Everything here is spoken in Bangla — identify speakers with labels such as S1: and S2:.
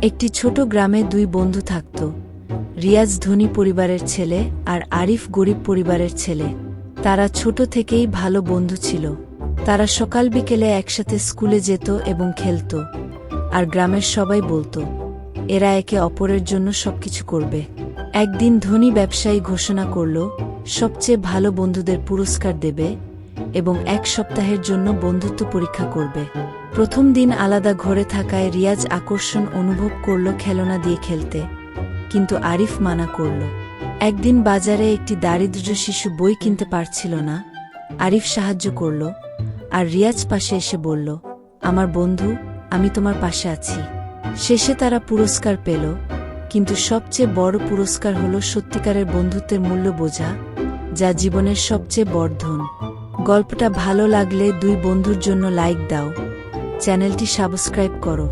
S1: একটি ছোট গ্রামে দুই বন্ধু থাকত। রিয়াজ ধনী পরিবারের ছেলে আর আরিফ গরিব পরিবারের ছেলে। তারা ছোট থেকেই ভালো বন্ধু ছিল। তারা সকাল বিকেলে একসাথে স্কুলে যেত এবং খেলত। আর গ্রামের সবাই বলতো এরা একে অপরের জন্য সবকিছু করবে। একদিন ধনী ব্যবসায়ী ঘোষণা করল সবচেয়ে ভালো বন্ধুদের পুরস্কার দেবে এবং 1 সপ্তাহের জন্য বন্ধুত্ব পরীক্ষা করবে। প্রথম দিন আলাদা ঘরে থাকায় রিয়াজ আকর্ষণ অনুভব করল খেলনা দিয়ে খেলতে, কিন্তু আরিফ মানা করল। একদিন বাজারে একটি দারিদ্র্য শিশু বই কিনতে পারছিল না। আরিফ সাহায্য করল আর রিয়াজ পাশে এসে বলল, আমার বন্ধু, আমি তোমার পাশে আছি। শেষে তারা পুরস্কার পেল, কিন্তু সবচেয়ে বড় পুরস্কার হলো সত্যিকারের বন্ধুত্বের মূল্য বোঝা, যা জীবনের সবচেয়ে বড় ধন। গল্পটা ভালো লাগলে দুই বন্ধুর জন্য লাইক দাও, চ্যানেলটি সাবস্ক্রাইব করো।